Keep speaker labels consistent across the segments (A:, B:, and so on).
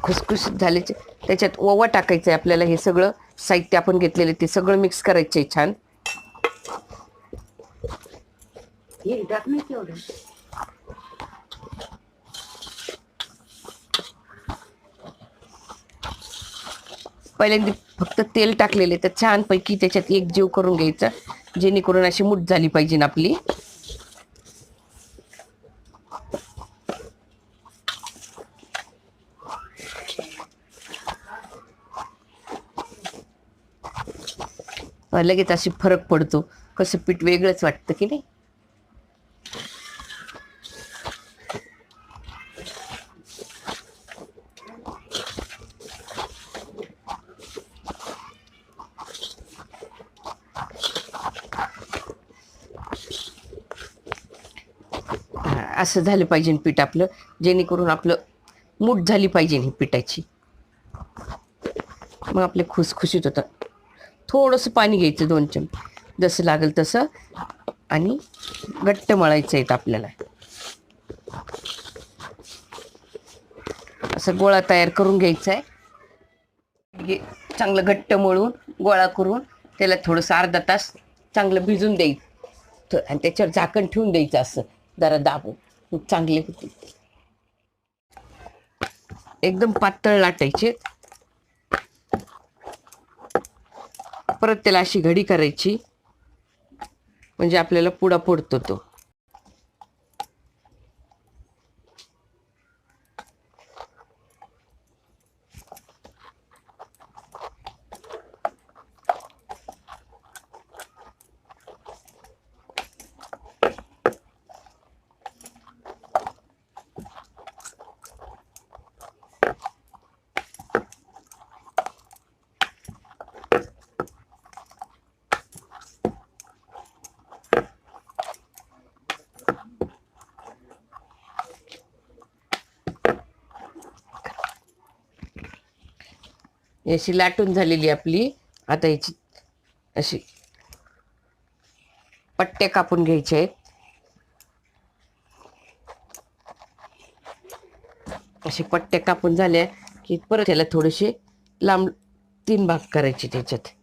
A: खुसखुशीत झाल्याचे त्याच्यात ओवा टाकायचं आहे आपल्याला. हे सगळं साहित्य आपण घेतलेलं ते सगळं मिक्स करायचं आहे छान. पहिल्यांदा फक्त तेल टाकलेले तर छानपैकी त्याच्यात एक जीव करून घ्यायचा, जेणेकरून अशी मूठ झाली पाहिजे ना आपली. लगेच अशी फरक पडतो, कसं पीठ वेगळंच वाटतं की नाही. असं झालं पाहिजे पीठ आपलं, जेणेकरून आपलं मूठ झाली पाहिजे ही पिठाची. मग आपले खुसखुशीत होतात. थोडंसं पाणी घ्यायचं 2 चमचे जसं लागेल तसं, आणि घट्ट मळायचं आहे आपल्याला. असं गोळा तयार करून घ्यायचा आहे. चांगलं घट्ट मळून गोळा करून त्याला थोडंसं अर्धा तास चांगलं भिजून द्यायचं आणि त्याच्यावर झाकण ठेवून द्यायचं, असं जरा दाबून चांगले होते. एकदम पातळ लाटायचे. परत त्याला अशी घडी करायची, म्हणजे आपल्याला पुडा पडतो तो. अशी लाटून झालेली आपली. आता याची अशी पट्ट्या कापून घ्यायच्या आहेत. अशी पट्ट्या कापून झाल्या की परत त्याला थोडेसे लांब 3 भाग करायचे त्याच्यात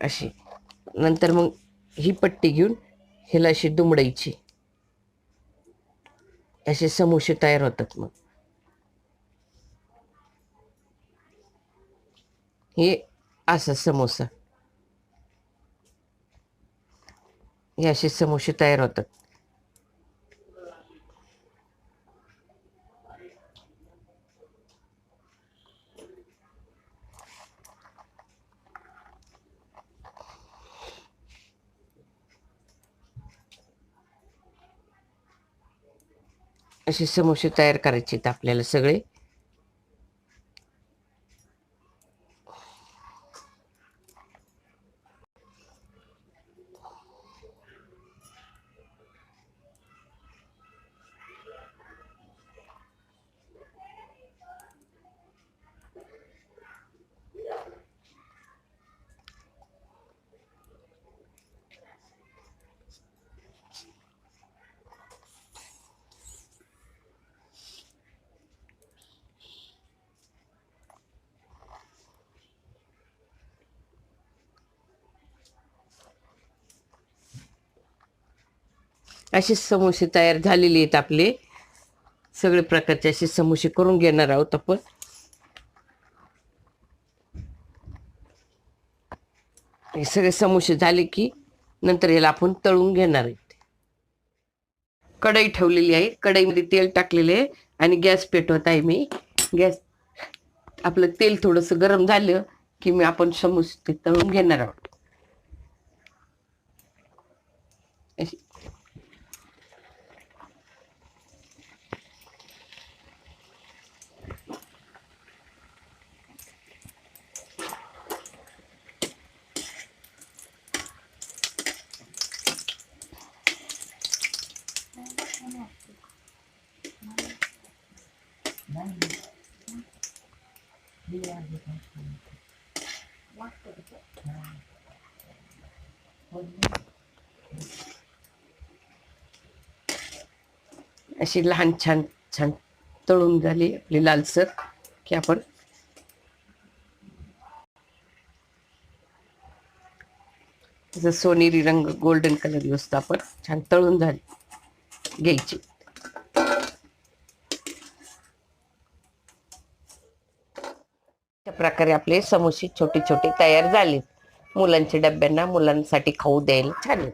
A: अशी. नंतर मग ही पट्टी घेऊन ह्याला अशी दुमडायची, असे समोसे तयार होतात. मग हे असं समोसा, हे असे समोसे तयार होतात. असे समोसे तयार करायचे आहेत आपल्याला सगळे. असे समोसे तयार झालेले आहेत आपले. सगळे प्रकारचे असे समोसे करून घेणार आहोत आपण. हे सगळे समोसे झाले की नंतर याला आपण तळून घेणार आहेत. कढई ठेवलेली आहे, कढईमध्ये तेल टाकलेले आहे आणि गॅस पेटवत आहे मी. गॅस आपलं तेल थोडंसं गरम झालं की मी आपण समोसे तळून घेणार आहोत. अशी लहान छान छान तळून झाली आपली लालसर की आपण जसं सोनेरी रंग गोल्डन कलर असतो आपण छान तळून झाली घ्यायची. अशा प्रकारे आपले समोसे छोटे छोटे तयार झाले. मुलांच्या डब्यांना मुलांसाठी खाऊ द्यायला छान.